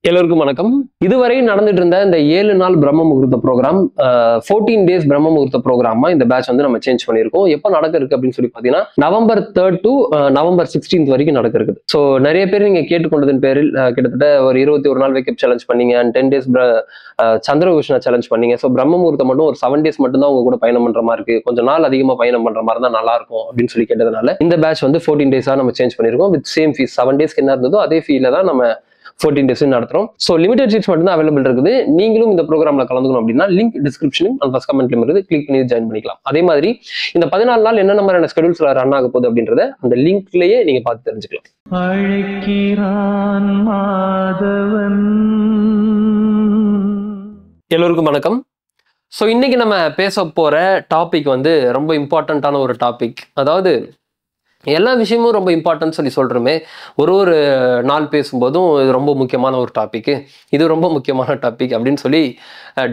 எல்லோருக்கும் வணக்கம். இதுவரை நடந்துட்டு இருந்த இந்த 7 நாள் பிரம்ம முகூர்த்த ப்ரோக்ராம் 14 டேஸ் பிரம்ம முகூர்த்த ப்ரோக்ராமா இந்த பேட்ச் வந்து நம்ம சேஞ்ச் பண்ணியிருக்கோம். எப்போ நடக்க இருக்கு அப்படின்னு சொல்லி பார்த்தீங்கன்னா November 3rd to November 16th வரைக்கும் நடக்க இருக்குது. ஸோ நிறைய பேர் நீங்க கேட்டுக்கொண்டதன் பேரில் கிட்டத்தட்ட ஒரு 21 நாள் வேக்கப் சேலஞ்ச் பண்ணீங்க அண்ட் 10 டேஸ் சந்திரகிருஷ்ணா சேலஞ்ச் பண்ணீங்க. ஸோ பிரம்ம முகூர்த்தம் மட்டும் ஒரு 7 டேஸ் மட்டும் தான் உங்க கூட பயணம் பண்ற மாதிரி இருக்கு, கொஞ்சம் நாள் அதிகமா பயணம் பண்ற மாதிரி தான் நல்லா இருக்கும் அப்படின்னு சொல்லி கேட்டதுனால இந்த பேட்ச் வந்து 14 டேஸா நம்ம சேஞ்ச் பண்ணியிருக்கோம். வித் சேம் ஃபீஸ் 7 டேஸ்க்கு என்ன இருந்ததோ அதே ஃபீல தான் நம்ம 14 டேஸ் நடத்துறோம். ஸோ லிமிடெட் சீட்ஸ் மட்டும் தான் அவைலபிள் இருக்குது. நீங்களும் இந்த ப்ரோக்ராம்ல கலந்துக்கணும் அப்படின்னா லிங்க் டிஸ்கிரிப்ஷனும் அண்ட் ஃபர்ஸ்ட் கமெண்ட்லயும் இருக்குது, கிளிக் பண்ணி ஜாயின் பண்ணிக்கலாம். அதே மாதிரி இந்த 14 நாள் என்ன மாதிரியான ஸ்கெடியூல்ஸ்ல ரன் ஆக போகுது அப்படின்றத அந்த லிங்க்லயே நீங்க பார்த்து தெரிஞ்சுக்கலாம். அழைக்கிறான் மாதவன். எல்லோருக்கும் வணக்கம். ஸோ இன்னைக்கு நம்ம பேச போற டாபிக் வந்து ரொம்ப இம்பார்ட்டண்ட்டான ஒரு டாபிக். அதாவது எல்லா விஷயமும் ரொம்ப இம்பார்ட்டன்ட் சொல்லி சொல்கிறோமே, ஒரு நாள் பேசும்போதும் இது ரொம்ப முக்கியமான ஒரு டாபிக்கு, இது ரொம்ப முக்கியமான டாபிக் அப்படின்னு சொல்லி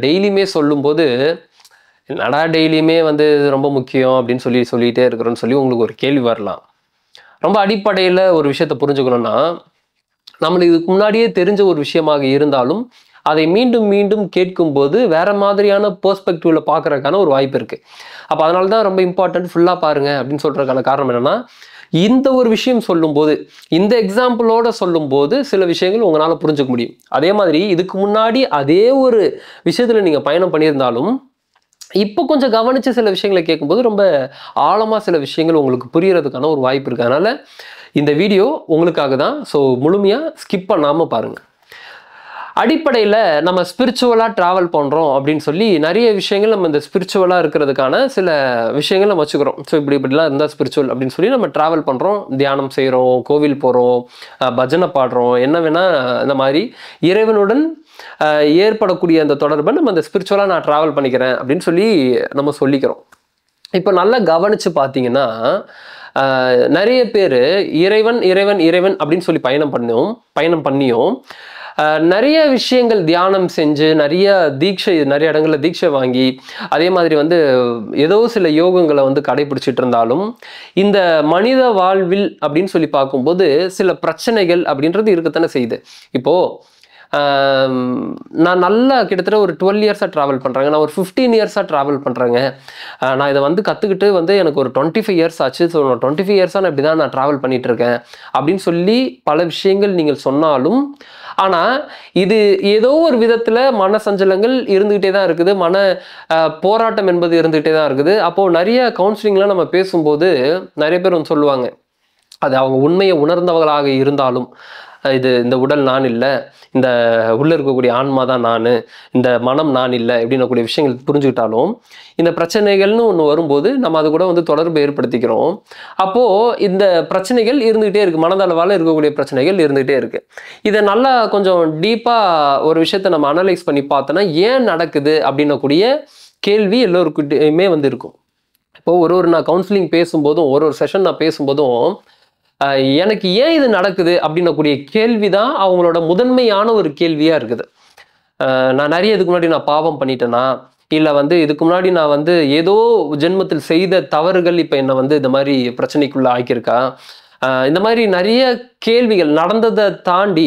டெய்லியுமே சொல்லும்போது என்னடா டெய்லியுமே வந்து இது ரொம்ப முக்கியம் அப்படின்னு சொல்லிகிட்டே இருக்கிறோன்னு சொல்லி உங்களுக்கு ஒரு கேள்வி வரலாம். ரொம்ப அடிப்படையில் ஒரு விஷயத்தை புரிஞ்சுக்கணும்னா, நம்மளுக்கு இதுக்கு முன்னாடியே தெரிஞ்ச ஒரு விஷயமாக இருந்தாலும் அதை மீண்டும் மீண்டும் கேட்கும்போது வேற மாதிரியான பெர்ஸ்பெக்டிவ்ல பார்க்கறதுக்கான ஒரு வாய்ப்பு இருக்கு. அப்போ அதனால தான் ரொம்ப இம்பார்ட்டன்ட், ஃபுல்லாக பாருங்க அப்படின்னு சொல்றதுக்கான காரணம் என்னன்னா, இந்த ஒரு விஷயம் சொல்லும்போது, இந்த எக்ஸாம்பிளோட சொல்லும்போது சில விஷயங்கள் உங்களால் புரிஞ்சுக்க முடியும். அதே மாதிரி இதுக்கு முன்னாடி அதே ஒரு விஷயத்துல நீங்க பயணம் பண்ணியிருந்தாலும் இப்போ கொஞ்சம் கவனிச்சு சில விஷயங்களை கேட்கும்போது ரொம்ப ஆழமா சில விஷயங்கள் உங்களுக்கு புரியறதுக்கான ஒரு வாய்ப்பு இருக்கு. அதனால இந்த வீடியோ உங்களுக்காக தான். ஸோ முழுமையா ஸ்கிப் பண்ணாம பாருங்க. அடிப்படையில் நம்ம ஸ்பிரிச்சுவலாக ட்ராவல் பண்ணுறோம் அப்படின்னு சொல்லி நிறைய விஷயங்கள் நம்ம இந்த ஸ்பிரிச்சுவலாக இருக்கிறதுக்கான சில விஷயங்கள் நம்ம வச்சுக்கிறோம். ஸோ இப்படிலாம் இருந்தால் ஸ்பிரிச்சுவல் அப்படின்னு சொல்லி நம்ம ட்ராவல் பண்ணுறோம், தியானம் செய்கிறோம், கோவில் போகிறோம், பஜனை பாடுறோம், என்ன வேணால் இந்த மாதிரி இறைவனுடன் ஏற்படக்கூடிய அந்த தொடர்பை நம்ம இந்த ஸ்பிரிச்சுவலாக நான் ட்ராவல் பண்ணிக்கிறேன் அப்படின்னு சொல்லி நம்ம சொல்லிக்கிறோம். இப்போ நல்லா கவனித்து பார்த்தீங்கன்னா நிறைய பேர் இறைவன் இறைவன் இறைவன் அப்படின்னு சொல்லி பயணம் பண்ணியும் நிறைய விஷயங்கள் தியானம் செஞ்சு நிறைய இடங்களில் தீட்சை வாங்கி அதே மாதிரி வந்து ஏதோ சில யோகங்களை வந்து கடைபிடிச்சிட்டு இருந்தாலும் இந்த மனித வாழ்வில் அப்படின்னு சொல்லி பார்க்கும்போது சில பிரச்சனைகள் அப்படின்றது இருக்கத்தானே செய்யுது. இப்போ நான் நல்லா கிட்டத்தட்ட ஒரு 12 இயர்ஸாக ட்ராவல் பண்ணுறேங்க, நான் ஒரு 15 இயர்ஸாக ட்ராவல் பண்ணுறேங்க, நான் இதை வந்து கற்றுக்கிட்டு வந்து எனக்கு ஒரு 25 இயர்ஸ் ஆச்சு. ஸோ 25 இயர்ஸாக நான் இப்படி தான் நான் ட்ராவல் பண்ணிட்டு இருக்கேன் அப்படின்னு சொல்லி பல விஷயங்கள் நீங்கள் சொன்னாலும், ஆனால் இது ஏதோ ஒரு விதத்தில் மன சஞ்சலங்கள் இருந்துகிட்டே தான் இருக்குது, மன போராட்டம் என்பது இருந்துகிட்டே தான் இருக்குது. அப்போது நிறைய கவுன்சிலிங்லாம் நம்ம பேசும்போது நிறைய பேர் வந்து சொல்லுவாங்க, அது அவங்க உண்மையை உணர்ந்தவர்களாக இருந்தாலும் இந்த உடல் நான் இல்லை, இந்த உள்ள இருக்கக்கூடிய ஆன்மா தான் நான், இந்த மனம் நான் இல்லை இப்படின்னக்கூடிய விஷயங்கள் புரிஞ்சுக்கிட்டாலும் இந்த பிரச்சனைகள்னு ஒன்று வரும்போது நம்ம அது கூட வந்து தொடர்பு ஏற்படுத்திக்கிறோம். அப்போது இந்த பிரச்சனைகள் இருந்துகிட்டே இருக்குது, மனதளவால் இருக்கக்கூடிய பிரச்சனைகள் இருந்துகிட்டே இருக்குது. இதை நல்லா கொஞ்சம் டீப்பாக ஒரு விஷயத்தை நம்ம அனலைஸ் பண்ணி பார்த்தோன்னா ஏன் நடக்குது அப்படின்னக்கூடிய கேள்வி எல்லோருக்கிட்டையுமே வந்து இருக்கும். இப்போது நான் கவுன்சிலிங் பேசும்போதும் ஒரு செஷன் நான் பேசும்போதும் எனக்கு ஏன் இது நடக்குது அப்படின்னக்கூடிய கேள்வி தான் அவங்களோட முதன்மையான ஒரு கேள்வியாக இருக்குது. நான் நிறைய இதுக்கு முன்னாடி நான் பாவம் பண்ணிட்டேனா, இல்லை வந்து இதுக்கு முன்னாடி நான் வந்து ஏதோ ஜென்மத்தில் செய்த தவறுகள் இப்போ என்னை வந்து இந்த மாதிரி பிரச்சனைக்குள்ளே ஆக்கியிருக்கா, இந்த மாதிரி நிறைய கேள்விகள் நடந்ததை தாண்டி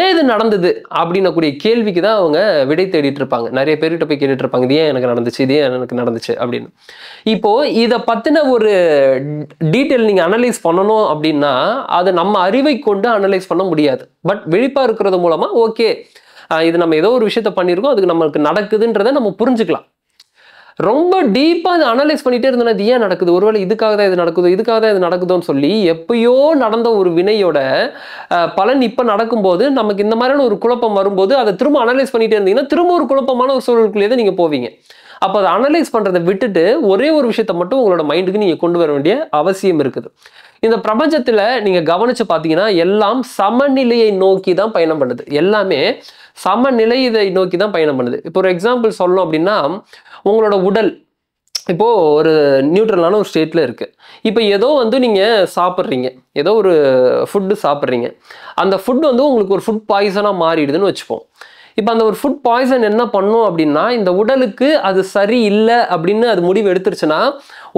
ஏன் இது நடந்தது அப்படின்னக்கூடிய கேள்விக்கு தான் அவங்க விடை தேடிட்டு இருப்பாங்க. நிறைய பேர்கிட்ட போய் கேட்டுட்டு இருப்பாங்க, இது ஏன் எனக்கு நடந்துச்சு, இது ஏன் எனக்கு நடந்துச்சு அப்படின்னு. இப்போ இதை பற்றின ஒரு டீட்டெயில் நீங்கள் அனலைஸ் பண்ணணும் அப்படின்னா அது நம்ம அறிவை கொண்டு அனலைஸ் பண்ண முடியாது. பட் விழிப்பாக இருக்கிறது மூலமாக ஓகே இது நம்ம ஏதோ ஒரு விஷயத்த பண்ணியிருக்கோம், அதுக்கு நம்மளுக்கு நடக்குதுன்றதை நம்ம புரிஞ்சுக்கலாம். ரொம்ப டீப்பாக அதை அனலைஸ் பண்ணிகிட்டே இருந்தோன்னா இது ஏன் நடக்குது, ஒருவேளை இதுக்காக தான் இது நடக்குதோன்னு சொல்லி எப்பயோ நடந்த ஒரு வினையோட பலன் இப்போ நடக்கும்போது நமக்கு இந்த மாதிரியான ஒரு குழப்பம் வரும்போது அதை திரும்ப அனலைஸ் பண்ணிகிட்டே இருந்தீங்கன்னா திரும்ப ஒரு குழப்பமான ஒரு சூழலுக்குள்ளே தான் நீங்கள் போவீங்க. அப்போ அதை அனலைஸ் பண்ணுறதை விட்டுட்டு ஒரே ஒரு விஷயத்த மட்டும் உங்களோட மைண்டுக்கு நீங்கள் கொண்டு வர வேண்டிய அவசியம் இருக்குது. இந்த பிரபஞ்சத்தில் நீங்கள் கவனித்து பார்த்தீங்கன்னா எல்லாம் சமநிலையை நோக்கி தான் பயணம் பண்ணுது, எல்லாமே சமநிலை இதை நோக்கி தான் பயணம் பண்ணுது. இப்போ ஒரு எக்ஸாம்பிள் சொல்லணும் அப்படின்னா, உங்களோட உடல் இப்போது ஒரு நியூட்ரலான ஒரு ஸ்டேட்டில் இருக்குது. இப்போ ஏதோ வந்து நீங்கள் சாப்பிட்றீங்க, ஏதோ ஒரு ஃபுட்டு சாப்பிட்றீங்க, அந்த ஃபுட் வந்து உங்களுக்கு ஒரு ஃபுட் பாய்சனாக மாறிடுதுன்னு வச்சுப்போம். இப்போ அந்த ஒரு ஃபுட் பாய்சன் என்ன பண்ணும் அப்படின்னா, இந்த உடலுக்கு அது சரி இல்லை அப்படின்னு அது முடிவு எடுத்துருச்சுன்னா,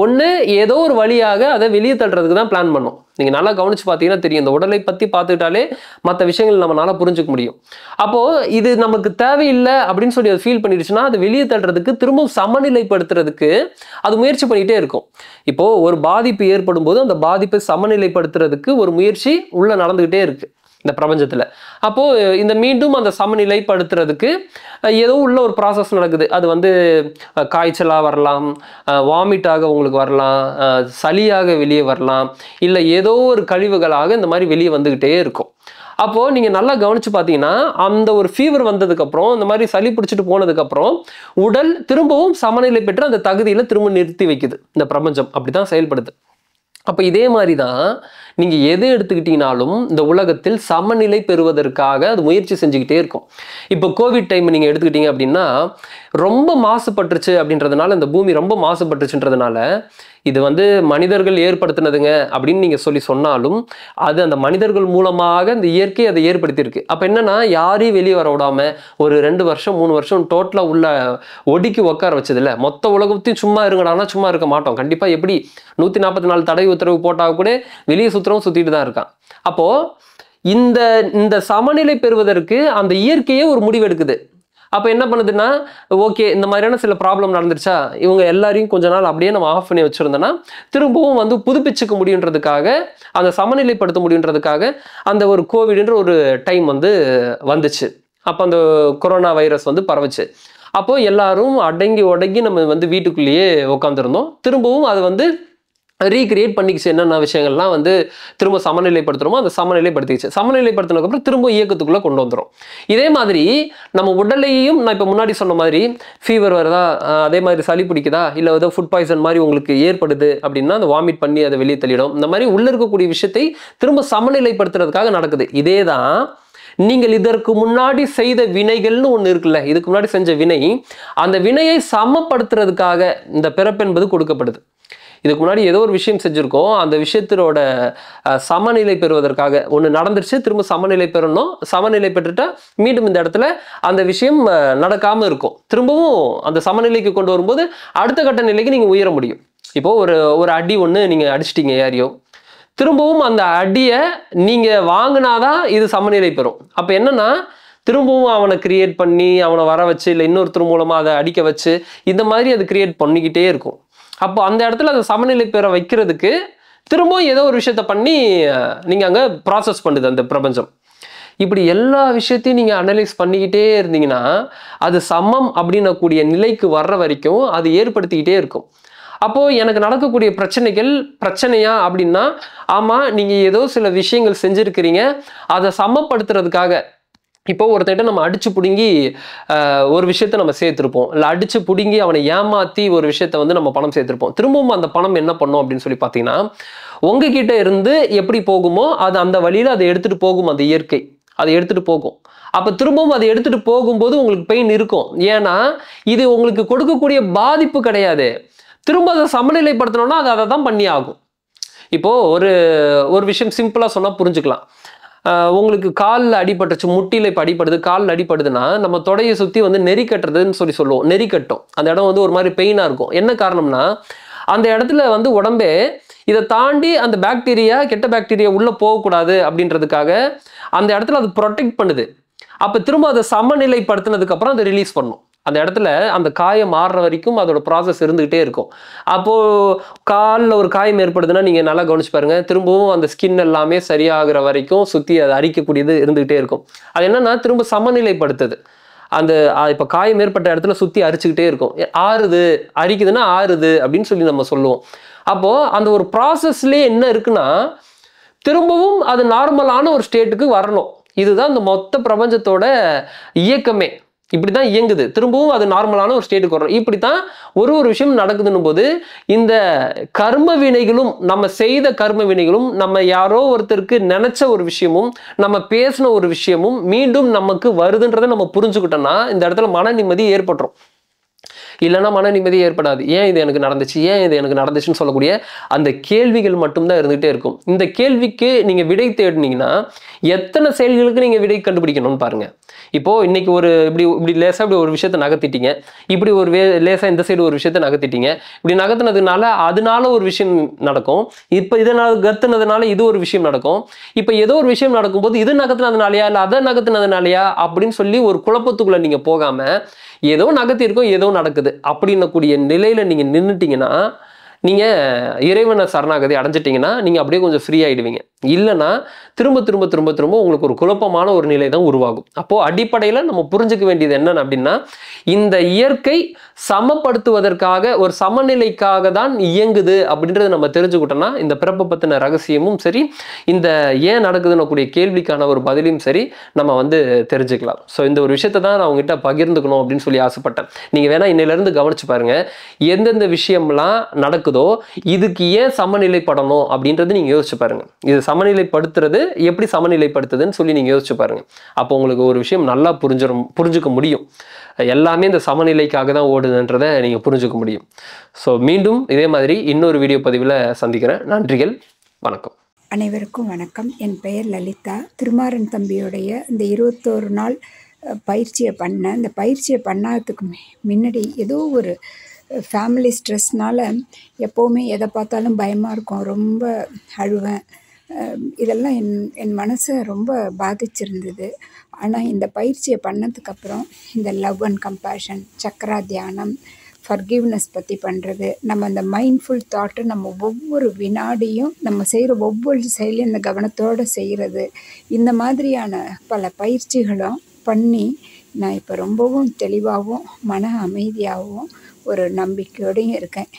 ஒன்று ஏதோ ஒரு வழியாக அதை வெளியே தள்ளுறதுக்கு தான் பிளான் பண்ணும். நீங்கள் நல்லா கவனிச்சு பார்த்தீங்கன்னா தெரியும். இந்த உடலை பற்றி பார்த்துக்கிட்டாலே மற்ற விஷயங்கள் நம்மளால புரிஞ்சுக்க முடியும். அப்போது இது நமக்கு தேவையில்லை அப்படின்னு சொல்லி அது ஃபீல் பண்ணிடுச்சுன்னா, அது வெளியே தள்ளுறதுக்கு திரும்பவும் சமநிலைப்படுத்துறதுக்கு அது முயற்சி பண்ணிகிட்டே இருக்கும். இப்போது ஒரு பாதிப்பு ஏற்படும் போது அந்த பாதிப்பை சமநிலைப்படுத்துறதுக்கு ஒரு முயற்சி உள்ள நடந்துக்கிட்டே இருக்குது இந்த பிரபஞ்சத்தில். அப்போது இந்த மீண்டும் அந்த சமநிலைப்படுத்துறதுக்கு ஏதோ உள்ள ஒரு ப்ராசஸ் நடக்குது. அது வந்து காய்ச்சலாக வரலாம், வாமிட்டாக உங்களுக்கு வரலாம், சளியாக வெளியே வரலாம், இல்லை ஏதோ ஒரு கழிவுகளாக இந்த மாதிரி வெளியே வந்துக்கிட்டே இருக்கும். அப்போது நீங்கள் நல்லா கவனித்து பார்த்தீங்கன்னா, அந்த ஒரு ஃபீவர் வந்ததுக்கப்புறம் இந்த மாதிரி சளி பிடிச்சிட்டு போனதுக்கப்புறம் உடல் திரும்பவும் சமநிலை பெற்று அந்த தகுதியில் திரும்ப நிறுத்தி வைக்குது. இந்த பிரபஞ்சம் அப்படி தான் செயல்படுது. அப்போ இதே மாதிரி தான் நீங்கள் எது எடுத்துக்கிட்டீங்கனாலும் இந்த உலகத்தில் சமநிலை பெறுவதற்காக அது முயற்சி செஞ்சுக்கிட்டே இருக்கும். இப்போ கோவிட் டைம் நீங்கள் எடுத்துக்கிட்டீங்க அப்படின்னா, ரொம்ப மாசுபட்டுருச்சு அப்படின்றதுனால, இந்த பூமி ரொம்ப மாசுபட்டுருச்சுன்றதுனால, இது வந்து மனிதர்கள் ஏற்படுத்தினதுங்க அப்படின்னு நீங்கள் சொன்னாலும், அது அந்த மனிதர்கள் மூலமாக இந்த இயற்கை அதை ஏற்படுத்தியிருக்கு. அப்போ என்னன்னா, யாரையும் வெளியே வர விடாமல் ஒரு 2 வருஷம் 3 வருஷம் டோட்டலாக உள்ள ஒடுக்கி உட்கார வச்சதில்ல. மொத்த உலகத்தையும் சும்மா இருங்கடானா சும்மா இருக்க மாட்டோம். கண்டிப்பாக எப்படி 144 தடை உத்தரவு போட்டால் கூட வெளியே சுற்றிட்டு தான் இருக்கான். அப்போது இந்த சமநிலை பெறுவதற்கு அந்த இயற்கையே ஒரு முடிவு எடுக்குது. அப்போ என்ன பண்ணுதுன்னா, ஓகே இந்த மாதிரியான சில ப்ராப்ளம் நடந்துருச்சா, இவங்க எல்லாரையும் கொஞ்ச நாள் அப்படியே நம்ம ஆஃப் பண்ணி வச்சுருந்தோன்னா திரும்பவும் வந்து புதுப்பிச்சுக்க முடியுன்றதுக்காக, அந்த சமநிலைப்படுத்த முடியுன்றதுக்காக அந்த ஒரு கோவிட்ன்ற ஒரு டைம் வந்து வந்துச்சு. அப்போ அந்த கொரோனா வைரஸ் வந்து பரவுச்சு. அப்போது எல்லாரும் அடங்கி ஒடங்கி நம்ம வந்து வீட்டுக்குள்ளேயே உட்காந்துருந்தோம். திரும்பவும் அது வந்து ரீக்ரியேட் பண்ணிக்கிச்சு. என்னென்ன விஷயங்கள்லாம் வந்து திரும்ப சமநிலைப்படுத்துகிறோமோ அதை சமநிலைப்படுத்திக்கிச்சு. சமநிலைப்படுத்தினதுக்கப்புறம் திரும்ப இயக்கத்துக்குள்ளே கொண்டு வந்துடும். இதே மாதிரி நம்ம உடலையும் நான் இப்போ முன்னாடி சொன்ன மாதிரி ஃபீவர் வருதா, அதே மாதிரி சளி பிடிக்குதா, இல்லை ஏதோ ஃபுட் பாய்சன் மாதிரி உங்களுக்கு ஏற்படுது அப்படின்னா அந்த வாமிட் பண்ணி அதை வெளியே தள்ளிடும். இந்த மாதிரி உள்ளே இருக்கக்கூடிய விஷயத்தை திரும்ப சமநிலைப்படுத்துறதுக்காக நடக்குது. இதே தான் நீங்கள் இதற்கு முன்னாடி செய்த வினைகள்னு ஒன்று இருக்குல்ல, இதுக்கு முன்னாடி செஞ்ச வினை, அந்த வினையை சமப்படுத்துறதுக்காக இந்த பிறப்பு என்பது கொடுக்கப்படுது. இதுக்கு முன்னாடி ஏதோ ஒரு விஷயம் செஞ்சுருக்கோம், அந்த விஷயத்தினோட சமநிலை பெறுவதற்காக ஒன்று நடந்துருச்சு, திரும்ப சமநிலை பெறணும். சமநிலை பெற்றுட்டா மீண்டும் இந்த இடத்துல அந்த விஷயம் நடக்காமல் இருக்கும். திரும்பவும் அந்த சமநிலைக்கு கொண்டு வரும்போது அடுத்த கட்ட நிலைக்கு நீங்கள் உயர முடியும். இப்போது ஒரு அடி ஒன்று நீங்கள் அடிச்சிட்டிங்க யாரையோ, திரும்பவும் அந்த அடியை நீங்கள் வாங்கினாதான் இது சமநிலை பெறும். அப்போ என்னன்னா, திரும்பவும் அவனை கிரியேட் பண்ணி அவனை வர வச்சு, இல்லை இன்னொருத்தர் மூலமாக அதை அடிக்க வச்சு, இந்த மாதிரி அது கிரியேட் பண்ணிக்கிட்டே இருக்கும். அப்போ அந்த இடத்துல அதை சமநிலை பெற வைக்கிறதுக்கு திரும்பவும் ஏதோ ஒரு விஷயத்த பண்ணி நீங்கள் அங்கே ப்ராசஸ் பண்ணுது அந்த பிரபஞ்சம். இப்படி எல்லா விஷயத்தையும் நீங்கள் அனலைஸ் பண்ணிக்கிட்டே இருந்தீங்கன்னா, அது சமம் அப்படின்னக்கூடிய நிலைக்கு வர்ற வரைக்கும் அது ஏற்படுத்திக்கிட்டே இருக்கும். அப்போது எனக்கு நடக்கக்கூடிய பிரச்சனையா அப்படின்னா, ஆமாம் நீங்கள் ஏதோ சில விஷயங்கள் செஞ்சுருக்கிறீங்க, அதை சமப்படுத்துறதுக்காக. இப்போ ஒருத்தர்கிட்ட நம்ம அடிச்சு பிடுங்கி ஒரு விஷயத்த நம்ம சேர்த்துருப்போம், இல்லை அடிச்சு பிடுங்கி அவனை ஏமாற்றி ஒரு விஷயத்த வந்து நம்ம பணம் சேர்த்துருப்போம். திரும்பவும் அந்த பணம் என்ன பண்ணும் அப்படின்னு சொல்லி பார்த்தீங்கன்னா, உங்ககிட்ட இருந்து எப்படி போகுமோ அது அந்த வழியில் அதை எடுத்துகிட்டு போகும். அந்த இயற்கை அதை எடுத்துகிட்டு போகும். அப்போ திரும்பவும் அதை எடுத்துகிட்டு போகும்போது உங்களுக்கு பெயின் இருக்கும். ஏன்னா இது உங்களுக்கு கொடுக்கக்கூடிய பாதிப்பு கிடையாது. திரும்ப அதை சமநிலைப்படுத்தணும்னா அது அதை தான் பண்ணி ஆகும். இப்போது ஒரு விஷயம் சிம்பிளாக சொன்னால் புரிஞ்சுக்கலாம். உங்களுக்கு காலில் அடிபட்டுச்சு, முட்டியில் இப்போ அடிப்படுது, காலில் அடிப்படுதுன்னா நம்ம தொடையை சுற்றி வந்து நெறி கட்டுறதுன்னு சொல்லுவோம். நெறி கட்டும். அந்த இடம் வந்து ஒரு மாதிரி பெயினாக இருக்கும். என்ன காரணம்னா, அந்த இடத்துல வந்து உடம்பே இதை தாண்டி அந்த பாக்டீரியா, கெட்ட பாக்டீரியா உள்ளே போகக்கூடாது அப்படின்றதுக்காக அந்த இடத்துல அது ப்ரொடெக்ட் பண்ணுது. அப்போ திரும்ப அதை சமநிலைப்படுத்தினதுக்கப்புறம் அதை ரிலீஸ் பண்ணும். அந்த இடத்துல அந்த காயம் மாறுற வரைக்கும் அதோட ப்ராசஸ் இருந்துகிட்டே இருக்கும். அப்போது காலில் ஒரு காயம் ஏற்படுதுன்னா நீங்கள் நல்லா கவனிச்சு பாருங்க, திரும்பவும் அந்த ஸ்கின் எல்லாமே சரியாகிற வரைக்கும் சுற்றி அதை அரிக்கக்கூடியது இருந்துகிட்டே இருக்கும். அது என்னன்னா திரும்ப சமநிலைப்படுத்துது. அந்த இப்போ காயம் ஏற்பட்ட இடத்துல சுற்றி அரிச்சுக்கிட்டே இருக்கும். ஆறுது, அரிக்குதுன்னா ஆறுது அப்படின்னு சொல்லி நம்ம சொல்லுவோம். அப்போது அந்த ஒரு ப்ராசஸ்லேயே என்ன இருக்குன்னா, திரும்பவும் அது நார்மலான ஒரு ஸ்டேட்டுக்கு வரணும். இதுதான் இந்த மொத்த பிரபஞ்சத்தோட இயக்கமே. இப்படி தான் இயங்குது. திரும்பவும் அது நார்மலான ஒரு ஸ்டேட்டுக்கு வரணும். இப்படி தான் ஒரு விஷயம் நடக்குதுன்னும் போது, இந்த கர்ம வினைகளும், நம்ம செய்த கர்ம வினைகளும், நம்ம யாரோ ஒருத்தருக்கு நினைச்ச ஒரு விஷயமும், நம்ம பேசின ஒரு விஷயமும் மீண்டும் நமக்கு வருதுன்றதை நம்ம புரிஞ்சுக்கிட்டோம்னா இந்த இடத்துல மன நிம்மதி ஏற்பட்டுரும். இல்லைன்னா மன நிம்மதி ஏற்படாது. ஏன் இது எனக்கு நடந்துச்சு, ஏன் இது எனக்கு நடந்துச்சுன்னு சொல்லக்கூடிய அந்த கேள்விகள் மட்டும்தான் இருந்துகிட்டே இருக்கும். இந்த கேள்விக்கு நீங்கள் விடை தேடினீங்கன்னா எத்தனை செயல்களுக்கு நீங்கள் விடை கண்டுபிடிக்கணும்னு பாருங்கள். இப்போது இன்னைக்கு ஒரு இப்படி லேசாக இப்படி ஒரு விஷயத்தை நகர்த்திட்டீங்க, இப்படி ஒரு லேசாக இந்த சைடு ஒரு விஷயத்தை நகர்த்திட்டீங்க, இப்படி நகர்த்தினதுனால அதனால ஒரு விஷயம் நடக்கும். இப்போ இதை நகர்த்தினதுனால இது ஒரு விஷயம் நடக்கும். இப்போ ஏதோ ஒரு விஷயம் நடக்கும்போது இது நகர்த்தினதுனாலயா இல்லை அதை நகர்த்தினதுனாலயா அப்படின்னு சொல்லி ஒரு குழப்பத்துக்குள்ளே நீங்கள் போகாமல் ஏதோ நகர்த்திருக்கோம் ஏதோ நடக்குது அப்படின்னக்கூடிய நிலையில் நீங்கள் நின்றுட்டீங்கன்னா, நீங்கள் இறைவனை சரணாகதி அடைஞ்சிட்டிங்கன்னா நீங்கள் அப்படியே கொஞ்சம் ஃப்ரீ ஆகிடுவீங்க. இல்லைன்னா திரும்ப திரும்ப திரும்ப திரும்ப உங்களுக்கு ஒரு குழப்பமான ஒரு நிலை தான் உருவாகும். அப்போது அடிப்படையில் நம்ம புரிஞ்சுக்க வேண்டியது என்னன்னு அப்படின்னா, இந்த இயற்கை சமப்படுத்துவதற்காக ஒரு சமநிலைக்காக தான் இயங்குது அப்படின்றத நம்ம தெரிஞ்சுக்கிட்டோம்னா இந்த பிறப்பை பற்றின ரகசியமும் சரி, இந்த ஏன் நடக்குதுன்னு கூடிய கேள்விக்கான ஒரு பதிலையும் சரி நம்ம வந்து தெரிஞ்சுக்கலாம். ஸோ இந்த ஒரு விஷயத்தை தான் நான் உங்ககிட்ட பகிர்ந்துக்கணும் அப்படின்னு சொல்லி ஆசைப்பட்டேன். நீங்கள் வேணால் இன்னிலேருந்து கவனிச்சு பாருங்கள், எந்தெந்த விஷயம்லாம் நடக்குதோ இதுக்கு ஏன் சமநிலைப்படணும் அப்படின்றது நீங்கள் யோசிச்சு பாருங்கள். இது சமநிலைப்படுத்துறது எப்படி சமநிலைப்படுத்துதுன்னு சொல்லி நீங்கள் யோசிச்சு பாருங்கள். அப்போ உங்களுக்கு ஒரு விஷயம் நல்லா புரிஞ்சுக்க முடியும். எல்லாமே இந்த சமநிலைக்காக தான் ஓடுதுன்றதை நீங்கள் புரிஞ்சுக்க முடியும். ஸோ மீண்டும் இதே மாதிரி இன்னொரு வீடியோ பதிவில் சந்திக்கிறேன். நன்றிகள், வணக்கம். அனைவருக்கும் வணக்கம். என் பெயர் லலிதா. திருமாறன் தம்பியோடைய இந்த 21 நாள் பயிற்சியை பண்ணேன். இந்த பயிற்சியை பண்ணாததுக்கு முன்னாடி ஏதோ ஒரு ஃபேமிலி ஸ்ட்ரெஸ்னால் எப்போவுமே எதை பார்த்தாலும் பயமாக இருக்கும், ரொம்ப அழுவேன். இதெல்லாம் என் மனசை ரொம்ப பாதிச்சிருந்தது. ஆனால் இந்த பயிற்சியை பண்ணதுக்கப்புறம் இந்த லவ் அண்ட் கம்பேஷன், சக்கரா தியானம், ஃபர்கிவ்னஸ் பற்றி பண்ணுறது, நம்ம அந்த மைண்ட்ஃபுல் தாட்டை நம்ம ஒவ்வொரு வினாடியும் நம்ம செய்கிற ஒவ்வொரு செயலையும் இந்த கவனத்தோடு செய்கிறது, இந்த மாதிரியான பல பயிற்சிகளும் பண்ணி நான் இப்போ ரொம்பவும் தெளிவாகவும் மன அமைதியாகவும் ஒரு நம்பிக்கையோடையும் இருக்கேன்.